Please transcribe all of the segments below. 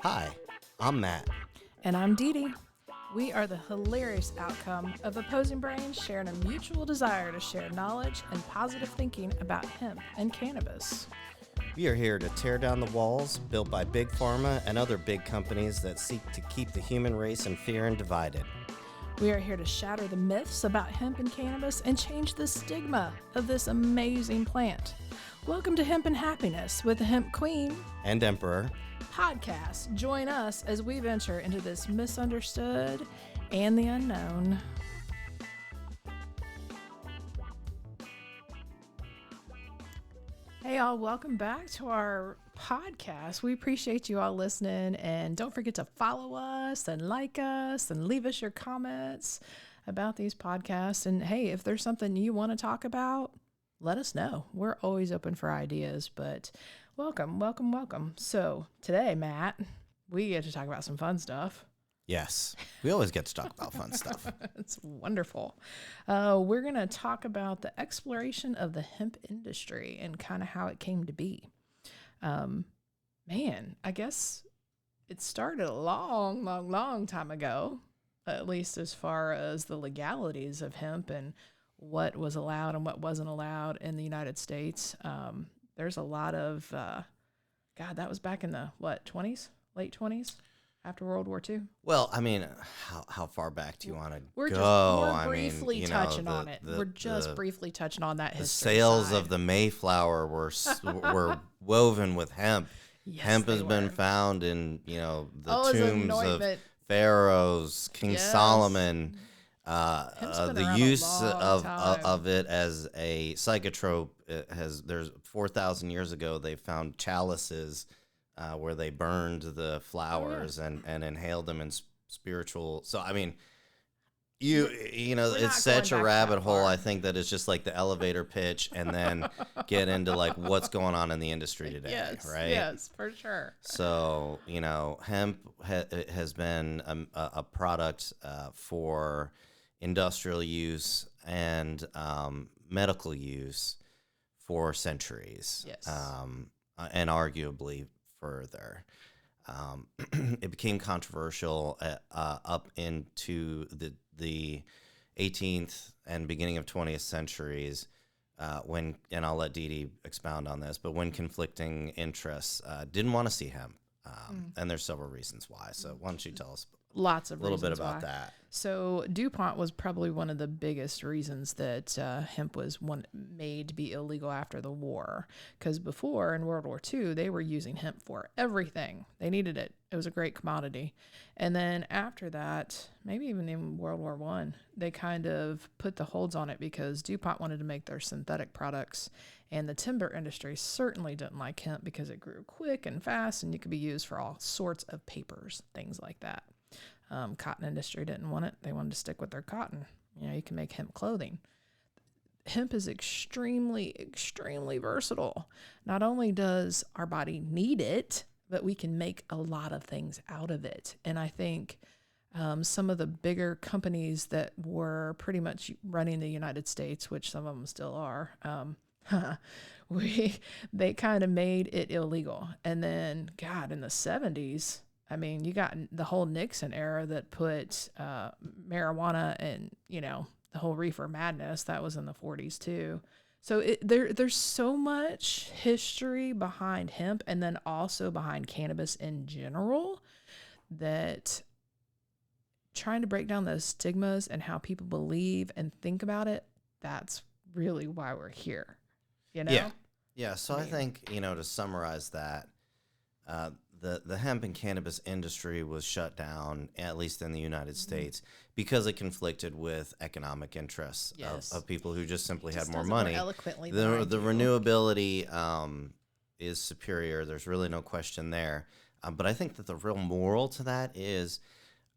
Hi, I'm Matt. And I'm Dee Dee. We are the hilarious outcome of opposing brains sharing a mutual desire to share knowledge and positive thinking about hemp and cannabis. We are here to tear down the walls built by Big Pharma and other big companies that seek to keep the human race in fear and divided. We are here to shatter the myths about hemp and cannabis and change the stigma of this amazing plant. Welcome to Hemp and Happiness with the Hemp Queen And Emperor. Podcast. Join us as we venture into this misunderstood and the unknown. Hey y'all, welcome back to our podcast. We appreciate you all listening, and don't forget to follow us and like us and leave us your comments about these podcasts. And hey, if there's something you want to talk about, let us know. We're always open for ideas, but welcome. So today, Matt, we get to talk about some fun stuff. Yes, we always get to talk about fun stuff. It's wonderful. We're going to talk about the exploration of the hemp industry and kind of how it came to be. I guess it started a long time ago, at least as far as the legalities of hemp and what was allowed and what wasn't allowed in the United States. There's a lot of, that was back in the, 20s, late 20s? After World War II? Well, I mean, how far back do you want to go? We're briefly touching on it. We're just briefly touching on that history. The sales side. of the Mayflower were woven with hemp. Yes, hemp has been found in, the tombs of pharaohs, King Solomon. The use of it as a psychotrope there's 4,000 years ago they found chalices where they burned the flowers and inhaled them in spiritual. So I mean, it's such a rabbit hole. I think that it's just like the elevator pitch, and then get into like what's going on in the industry today, yes, right? Yes, for sure. So hemp has been a product for industrial use and medical use for centuries. Yes. And arguably further. It became controversial up into the 18th and beginning of 20th centuries when, and I'll let Dee Dee expound on this, but when conflicting interests didn't want to see hemp. And there's several reasons why. So why don't you tell us a little bit about that? So DuPont was probably one of the biggest reasons that hemp was made to be illegal after the war. Because before, in World War II, they were using hemp for everything. They needed it. It was a great commodity. And then after that, maybe even in World War I, they kind of put the holds on it because DuPont wanted to make their synthetic products. And the timber industry certainly didn't like hemp because it grew quick and fast, and it could be used for all sorts of papers, things like that. Cotton industry didn't want it. They wanted to stick with their cotton. You can make hemp clothing. Hemp is extremely, extremely versatile. Not only does our body need it, but we can make a lot of things out of it. And I think some of the bigger companies that were pretty much running the United States, which some of them still are, they kind of made it illegal. And then, in the 70s, you got the whole Nixon era that put marijuana and, the whole reefer madness. That was in the 40s too. So there's so much history behind hemp and then also behind cannabis in general that trying to break down those stigmas and how people believe and think about it, that's really why we're here, Yeah. So I think, to summarize that, the hemp and cannabis industry was shut down, at least in the United States, because it conflicted with economic interests of people who just simply had more money. The renewability is superior. There's really no question there. But I think that the real moral to that is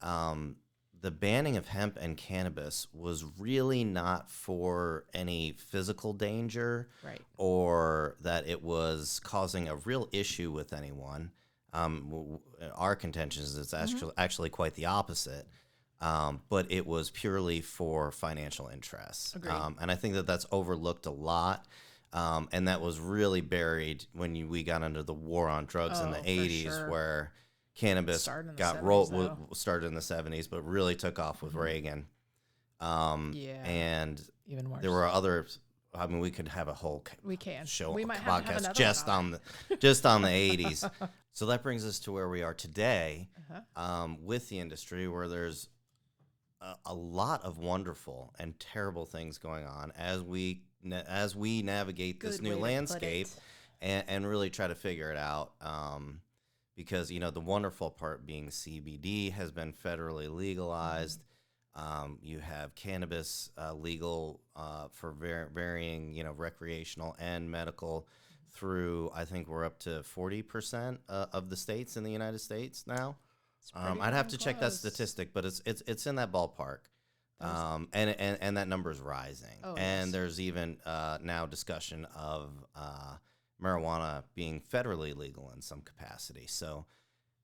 the banning of hemp and cannabis was really not for any physical danger, right, or that it was causing a real issue with anyone. Our contention is it's actually quite the opposite. But it was purely for financial interests. Agreed. And I think that that's overlooked a lot. And that was really buried when we got into the war on drugs in the 80s, sure. where cannabis Started in the got 70s, rolled, though. started in the 70s, but really took off with Reagan. Yeah. And Even worse. there were other. I mean, we could have a whole show. We might have to have podcast another just one on the 80s. So that brings us to where we are today, with the industry, where there's a lot of wonderful and terrible things going on as we navigate this new landscape and really try to figure it out. Because the wonderful part being CBD has been federally legalized. You have cannabis legal for varying, recreational and medical through, I think we're up to 40% of the states in the United States now. I'd have to check that statistic, but it's in that ballpark. And that number is rising. And there's even now discussion of marijuana being federally legal in some capacity. So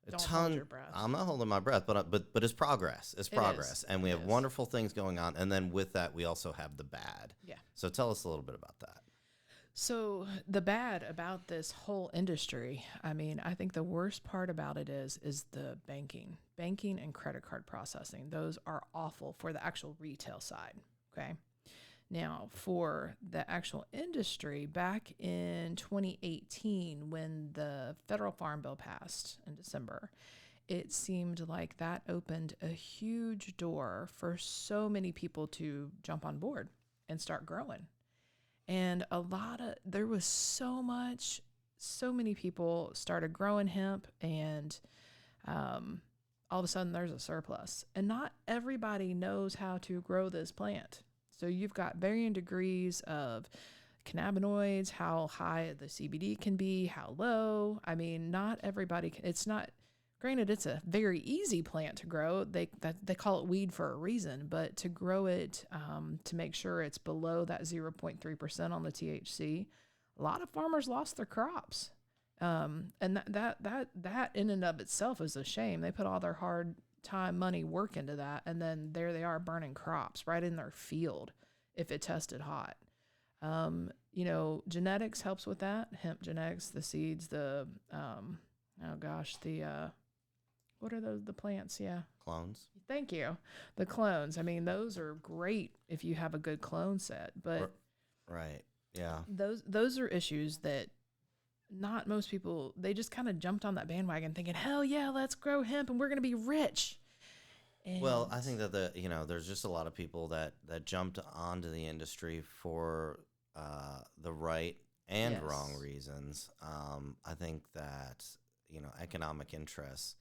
Don't hold your breath. I'm not holding my breath, but it's progress. It's progress. And we have wonderful things going on. And then with that, we also have the bad. Yeah. So tell us a little bit about that. So the bad about this whole industry, I mean, I think the worst part about it is the banking and credit card processing. Those are awful for the actual retail side. Okay. Now, for the actual industry, back in 2018, when the federal farm bill passed in December, it seemed like that opened a huge door for so many people to jump on board and start growing. And there was so many people started growing hemp, and all of a sudden there's a surplus. And not everybody knows how to grow this plant. So you've got varying degrees of cannabinoids, how high the CBD can be, how low. I mean, not everybody can. It's not, granted, it's a very easy plant to grow. They call it weed for a reason, but to grow it, to make sure it's below that 0.3% on the THC, a lot of farmers lost their crops. And that in and of itself is a shame. They put all their hard time, money, work into that, and then there they are burning crops right in their field if it tested hot. Genetics helps with that. Hemp genetics, the seeds, what are those? The plants, yeah. Clones. Thank you. The clones. I mean, those are great if you have a good clone set, but right, yeah. Those are issues that not most people, they just kind of jumped on that bandwagon thinking, hell yeah, let's grow hemp and we're going to be rich. And well, I think that there's just a lot of people that jumped onto the industry for the right and wrong reasons. I think that, economic interests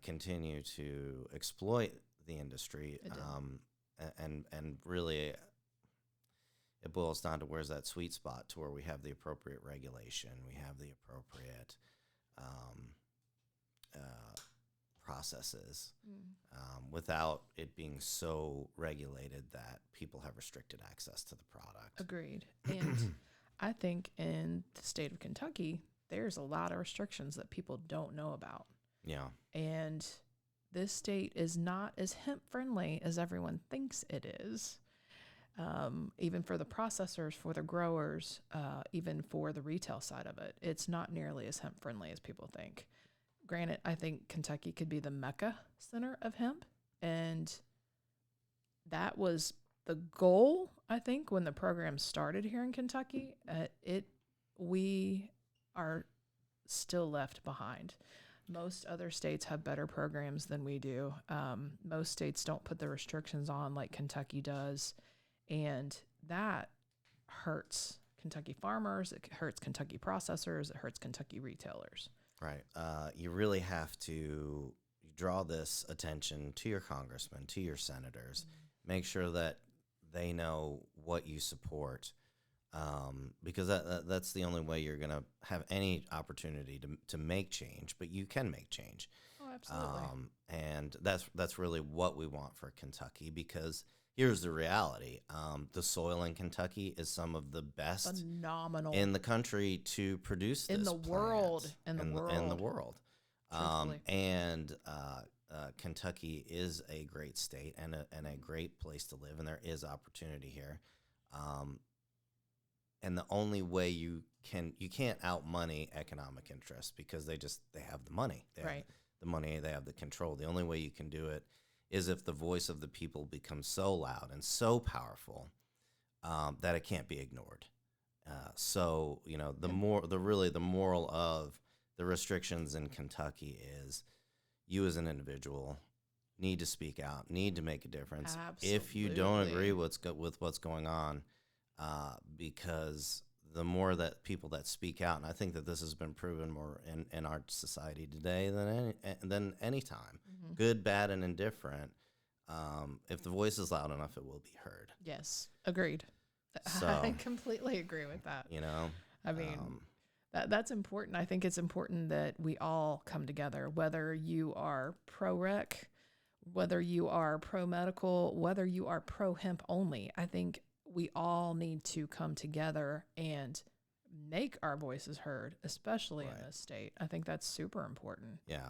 continue to exploit the industry. And really it boils down to where's that sweet spot to where we have the appropriate regulation, we have the appropriate processes without it being so regulated that people have restricted access to the product. Agreed. And I think in the state of Kentucky, there's a lot of restrictions that people don't know about. Yeah. And this state is not as hemp friendly as everyone thinks it is. Even for the processors, for the growers, even for the retail side of it, it's not nearly as hemp friendly as people think. Granted, I think Kentucky could be the Mecca center of hemp, and that was the goal, I think, when the program started here in Kentucky. We are still left behind. Most other states have better programs than we do. Most states don't put the restrictions on like Kentucky does. And that hurts Kentucky farmers, it hurts Kentucky processors, it hurts Kentucky retailers. Right. You really have to draw this attention to your congressmen, to your senators, make sure that they know what you support, because that's the only way you're going to have any opportunity to make change, but you can make change. Oh, absolutely. And that's really what we want for Kentucky, because here's the reality. The soil in Kentucky is some of the best phenomenal in the country to produce this in the plant. world. In the world. And Kentucky is a great state and a great place to live, and there is opportunity here. and the only way you can't out money economic interests because they have the money. They have the money, they have the control. The only way you can do it is if the voice of the people becomes so loud and so powerful that it can't be ignored. So, the moral of the restrictions in Kentucky is you as an individual need to speak out, need to make a difference. Absolutely. If you don't agree with what's going on, because the more that people that speak out, and I think that this has been proven more in our society today than any time, good, bad, and indifferent. If the voice is loud enough, it will be heard. Yes, agreed. So, I completely agree with that. I mean, that's important. I think it's important that we all come together, whether you are pro-rec, whether you are pro-medical, whether you are pro-hemp only. I think we all need to come together and make our voices heard, especially in this state. I think that's super important. Yeah.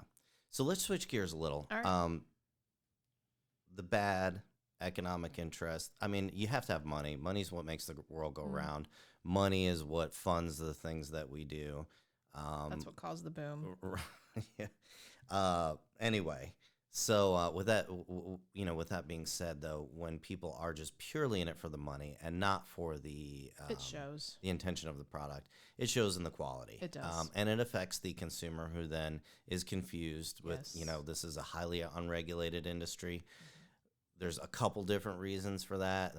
So let's switch gears a little. All right. The bad economic interest. I mean, you have to have money. Money's what makes the world go round. Money is what funds the things that we do. That's what caused the boom. Anyway, so with that being said, though, when people are just purely in it for the money and not for the it shows the intention of the product, it shows in the quality. It does, and it affects the consumer, who then is confused with this is a highly unregulated industry. There's a couple different reasons for that.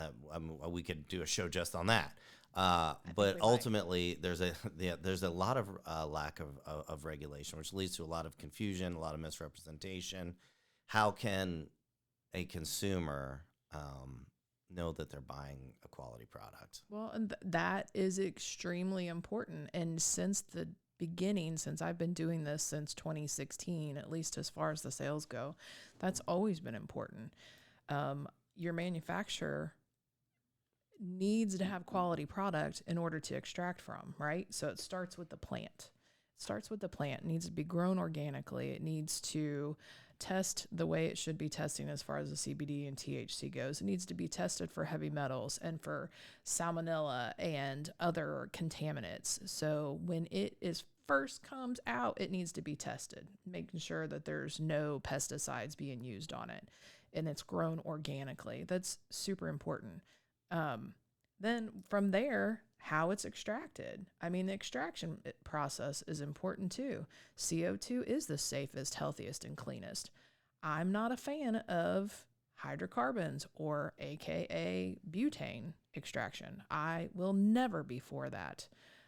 We could do a show just on that. But ultimately, there's a lot of lack of regulation, which leads to a lot of confusion, a lot of misrepresentation. How can a consumer know that they're buying a quality product? Well, and that is extremely important. And since the beginning, since I've been doing this since 2016, at least as far as the sales go, that's always been important. Your manufacturer needs to have quality product in order to extract from, right? So it starts with the plant. It needs to be grown organically. It needs to test the way it should be testing as far as the CBD and THC goes. It needs to be tested for heavy metals and for salmonella and other contaminants. So when it first comes out, it needs to be tested, making sure that there's no pesticides being used on it and it's grown organically. That's super important. Then from there, how it's extracted. I mean, the extraction process is important too. CO2 is the safest, healthiest, and cleanest. I'm not a fan of hydrocarbons or AKA butane extraction. I will never be for that.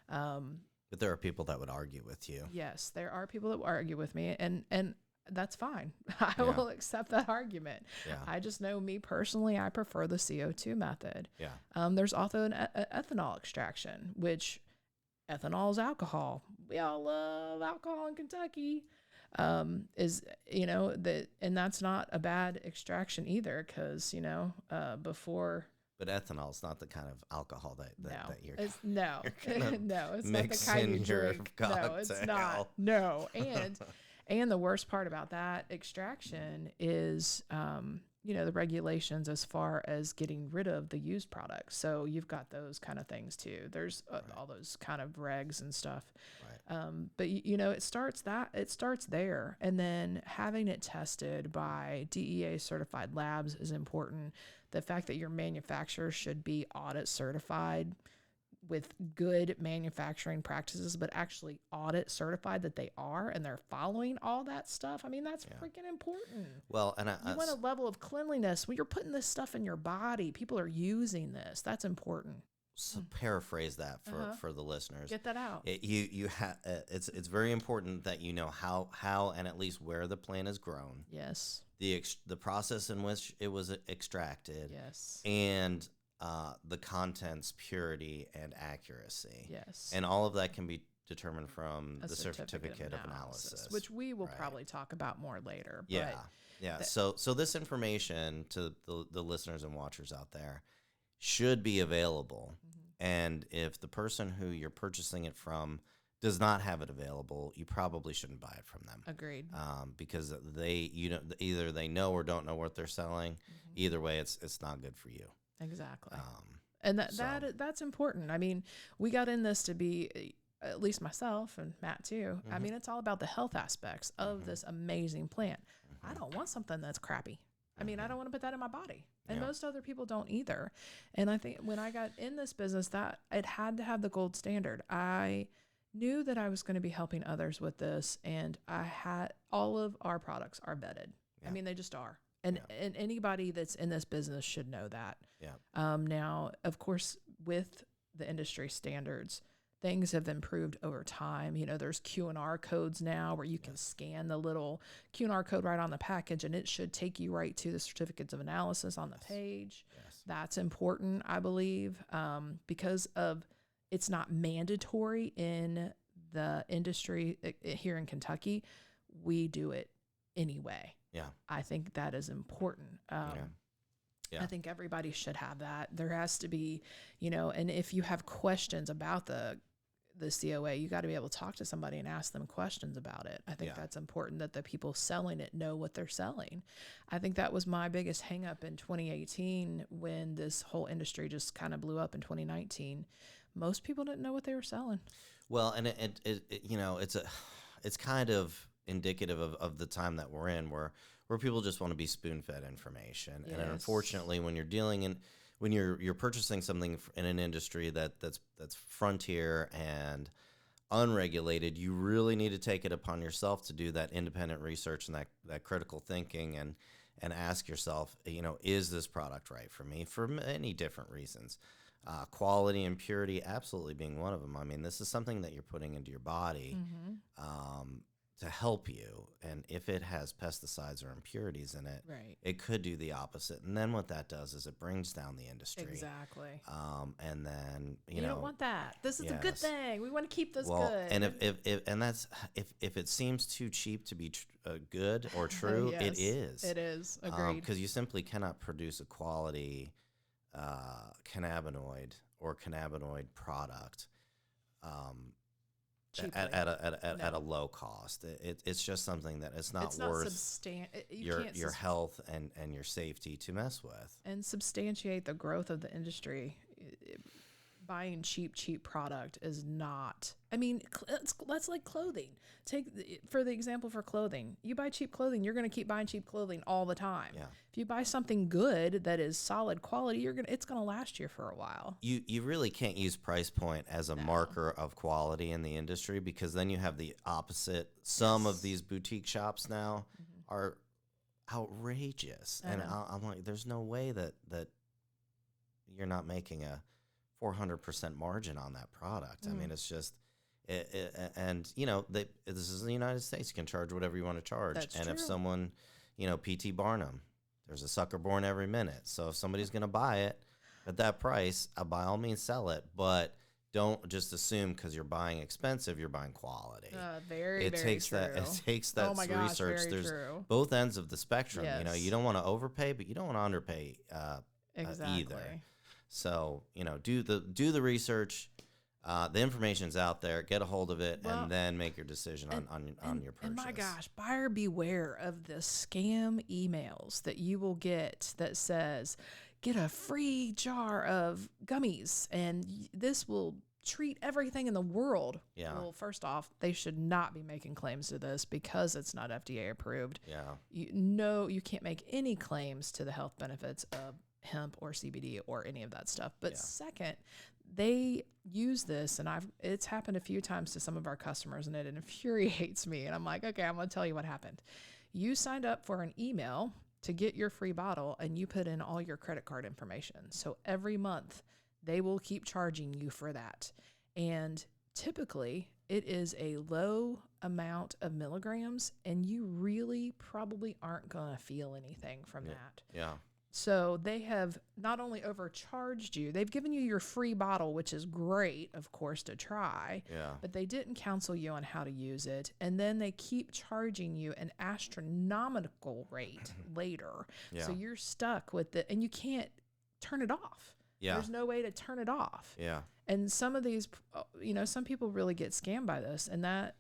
But there are people that would argue with you. Yes, there are people that will argue with me, and that's fine. I will accept that argument. Yeah. I just know, me personally, I prefer the CO2 method. Yeah. There's also an ethanol extraction, which ethanol is alcohol. We all love alcohol in Kentucky. And that's not a bad extraction either, because before. But ethanol is not the kind of alcohol that you're. No, it's mix not the kind in you your drink. cocktail. No, it's not. No, and the worst part about that extraction is, the regulations as far as getting rid of the used products. So you've got those kind of things too. There's all those kind of regs and stuff. Right. But it starts there, and then having it tested by DEA certified labs is important. The fact that your manufacturer should be audit certified with good manufacturing practices, but actually audit certified that they are, and they're following all that stuff. I mean, that's freaking important. Well, and you want a level of cleanliness when you're putting this stuff in your body. People are using this. That's important. So paraphrase that for the listeners. Get that out. It's very important that you know how and at least where the plant is grown. Yes. The process in which it was extracted. Yes. And the content's purity and accuracy. Yes. And all of that can be determined from the certificate of analysis, which we will probably talk about more later. Yeah. Yeah. So this information to the listeners and watchers out there should be available. Mm-hmm. And if the person who you're purchasing it from does not have it available, you probably shouldn't buy it from them. Agreed. Because either they know or don't know what they're selling. Mm-hmm. Either way, it's not good for you. Exactly. And that's important. I mean, we got in this to be, at least myself and Matt too. I mean, it's all about the health aspects of this amazing plant. I don't want something that's crappy. I mean, I don't want to put that in my body. And most other people don't either. And I think when I got in this business, that it had to have the gold standard. I knew that I was going to be helping others with this, and I had all of our products are vetted. I mean, they just are. And anybody that's in this business should know that. Yeah. Now, of course, with the industry standards, things have improved over time. You know, there's Q&R codes now where you can scan the little Q&R code right on the package, and it should take you right to the certificates of analysis on the page. Yes. That's important, I believe, because of it's not mandatory in the industry here in Kentucky. We do it anyway. Yeah. I think that is important. Yeah. I think everybody should have that. There has to be, you know, and if you have questions about the COA, you got to be able to talk to somebody and ask them questions about it. I think that's important, that the people selling it know what they're selling. I think that was my biggest hang up in 2018 when this whole industry just kind of blew up in 2019. Most people didn't know what they were selling. Well, and it you know, it's kind of indicative of the time that we're in, where people just want to be spoon-fed information. Yes. And unfortunately, when you're purchasing something in an industry that's frontier and unregulated, you really need to take it upon yourself to do that independent research and that critical thinking and ask yourself, you know, is this product right for me, for many different reasons. Quality and purity absolutely being one of them. I mean, this is something that you're putting into your body to help you. And if it has pesticides or impurities in it, it could do the opposite. And then what that does is it brings down the industry. Exactly. And then, you don't want that. This is a good thing. We want to keep this good. And if it seems too cheap to be good or true, yes, it is. It is. Agreed. Because you simply cannot produce a quality cannabinoid or cannabinoid product at a low cost. It's just something that it's not worth your health and your safety to mess with. And substantiate the growth of the industry. Buying cheap product is not. I mean, that's like clothing. For the example for clothing. You buy cheap clothing, you're going to keep buying cheap clothing all the time. Yeah. If you buy something good that is solid quality, it's going to last you for a while. You really can't use price point as a marker of quality in the industry, because then you have the opposite. Some of these boutique shops now are outrageous, and I'm like, there's no way that you're not making a 400% margin on that product. I mean, it's just, and you know, this is the United States. You can charge whatever you want to charge. That's and true. If someone, you know, P.T. Barnum, there's a sucker born every minute. So if somebody's going to buy it at that price, by all means sell it. But don't just assume because you're buying expensive, you're buying quality. Very true. It takes that research. There's both ends of the spectrum. Yes. You know, you don't want to overpay, but you don't want to underpay exactly. either. So, you know, do the research. The information's out there. Get a hold of it, and then make your decision on your purchase. And my gosh, buyer beware of the scam emails that you will get that says, get a free jar of gummies, and this will treat everything in the world. Yeah. Well, first off, they should not be making claims to this because it's not FDA approved. Yeah. You can't make any claims to the health benefits of hemp or CBD or any of that stuff. But second, they use this, and it's happened a few times to some of our customers, and it infuriates me. And I'm like, okay, I'm going to tell you what happened. You signed up for an email to get your free bottle, and you put in all your credit card information. So every month they will keep charging you for that. And typically it is a low amount of milligrams, and you really probably aren't going to feel anything from that. Yeah. So they have not only overcharged you, they've given you your free bottle, which is great, of course, to try, but they didn't counsel you on how to use it. And then they keep charging you an astronomical rate later. Yeah. So you're stuck with it, and you can't turn it off. Yeah. There's no way to turn it off. Yeah. And some of these, you know, some people really get scammed by this, and that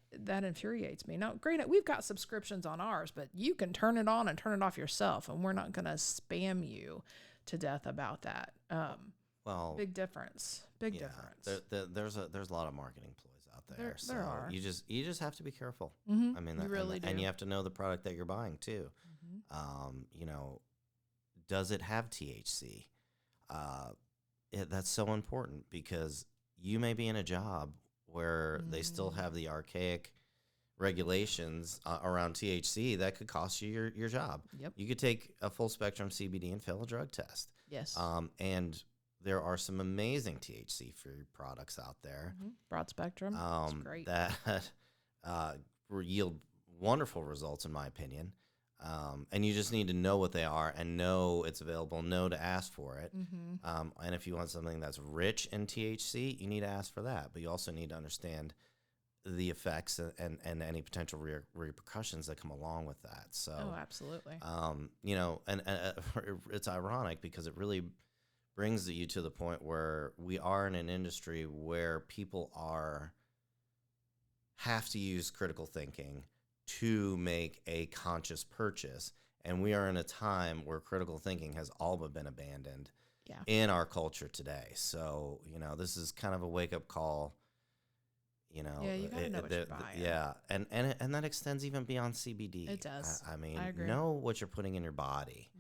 infuriates me. Now, granted, we've got subscriptions on ours, but you can turn it on and turn it off yourself, and we're not going to spam you to death about that. Well, Big difference. Big difference. There's a lot of marketing ploys out there. So there are. You just have to be careful. Mm-hmm. I mean, you really do. And you have to know the product that you're buying too. Mm-hmm. You know, does it have THC? That's so important because you may be in a job where they still have the archaic regulations around THC that could cost you your job. Yep. You could take a full spectrum CBD and fail a drug test. Yes. And there are some amazing THC free products out there. Mm-hmm. Broad spectrum. It's great. That yield wonderful results, in my opinion. And you just need to know what they are and know it's available, know to ask for it. Mm-hmm. And if you want something that's rich in THC, you need to ask for that. But you also need to understand the effects and any potential repercussions that come along with that. So, absolutely. You know, and it's ironic because it really brings you to the point where we are in an industry where people have to use critical thinking to make a conscious purchase. And we are in a time where critical thinking has all but been abandoned in our culture today. So, you know, this is kind of a wake-up call. You know, you gotta know what you're buying. Yeah, and that extends even beyond CBD. It does. I mean, I agree. know what you're putting in your body,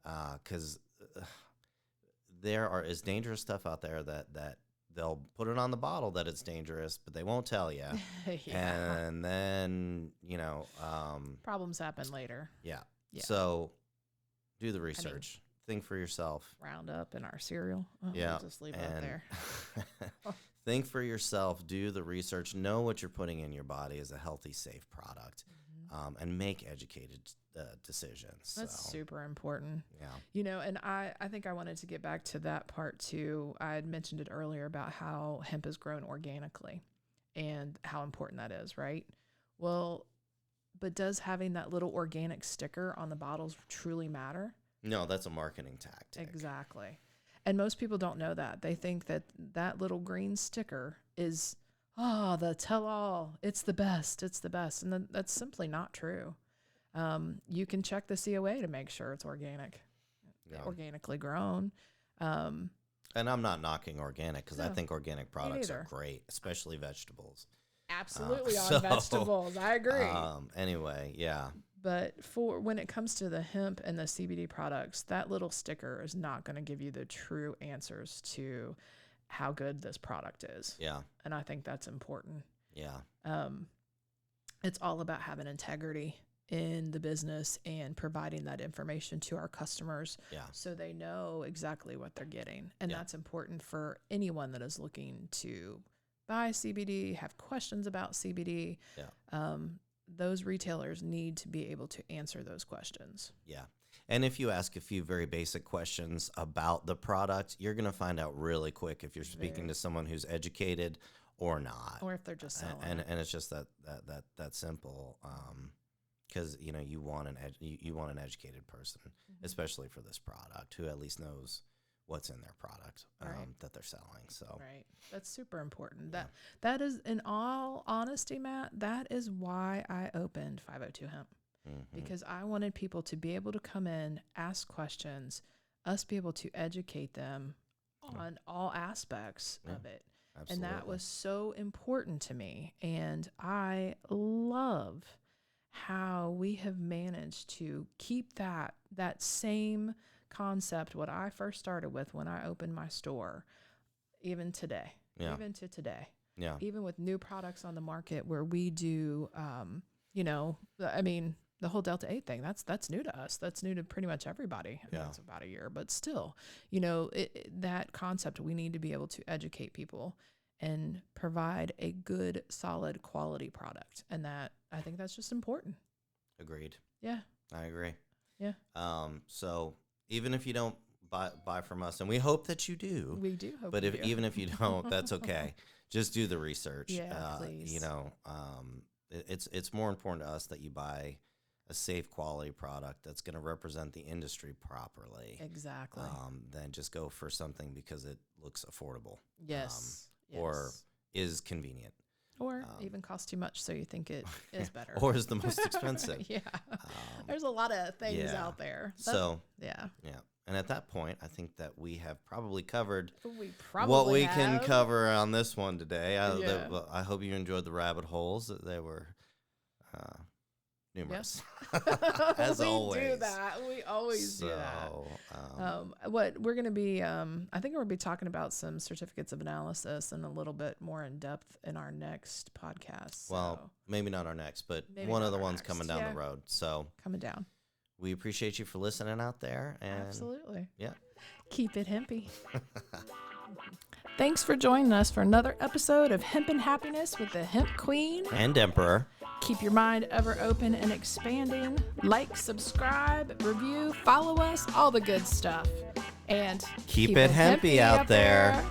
because there is dangerous stuff out there that they'll put it on the bottle that it's dangerous, but they won't tell you. And then, you know, problems happen later. Yeah. So do the research. Think for yourself. Roundup in our cereal. We'll just leave it up there. Think for yourself. Do the research. Know what you're putting in your body is a healthy, safe product, and make educated decisions. That's super important. Yeah. You know, and I think I wanted to get back to that part too. I had mentioned it earlier about how hemp is grown organically and how important that is, right? Well, but does having that little organic sticker on the bottles truly matter? No, that's a marketing tactic. Exactly. And most people don't know that. They think that that little green sticker is, the tell-all. It's the best. It's the best. And that's simply not true. You can check the COA to make sure it's organic, organically grown. And I'm not knocking organic because I think organic products are great, especially vegetables. Absolutely on vegetables. I agree. Anyway, yeah. But for when it comes to the hemp and the CBD products, that little sticker is not going to give you the true answers to how good this product is. Yeah. And I think that's important. Yeah. It's all about having integrity in the business and providing that information to our customers so they know exactly what they're getting. And that's important for anyone that is looking to buy CBD, have questions about CBD. Yeah. Those retailers need to be able to answer those questions. Yeah. And if you ask a few very basic questions about the product, you're going to find out really quick if you're speaking to someone who's educated or not. Or if they're just selling and it's just that simple. Because you know you want an educated person, especially for this product, who at least knows what's in their product that they're selling. So that's super important. That is, in all honesty, Matt, that is why I opened 502 Hemp, because I wanted people to be able to come in, ask questions, us be able to educate them on all aspects of it. Absolutely. And that was so important to me. And I love how we have managed to keep that same concept, what I first started with when I opened my store, even today, even to today, even with new products on the market where we do, you know, I mean, the whole Delta 8 thing, that's new to us. That's new to pretty much everybody. I mean, it's about a year, but still, you know, that concept, we need to be able to educate people and provide a good, solid quality product. And that, I think that's just important. Agreed. Yeah. I agree. Yeah. So even if you don't buy from us, and we hope that you do. We do hope. But even if you don't, that's okay. Just do the research. Yeah, please. You know, it's more important to us that you buy a safe quality product that's going to represent the industry properly. Exactly. Than just go for something because it looks affordable. Yes. Or is convenient. Or even costs too much, so you think it is better. Or is the most expensive. There's a lot of things out there. So, yeah. And at that point, I think that we have probably covered We what we have. can cover on this one today. Yeah. I hope you enjoyed the rabbit holes. They were numerous, as we always. do that. We always do that. What we're going to be, I think we're going to be talking about some certificates of analysis and a little bit more in depth in our next podcast. Well, maybe not our next, but Maybe one not of the our ones next. coming down Yeah. the road. So Coming down. we appreciate you for listening out there. And Absolutely. Yeah. Keep it hempy. Thanks for joining us for another episode of Hemp and Happiness with the Hemp Queen and Emperor. Keep your mind ever open and expanding. Like, subscribe, review, follow us, all the good stuff. And Keep it hempy out there.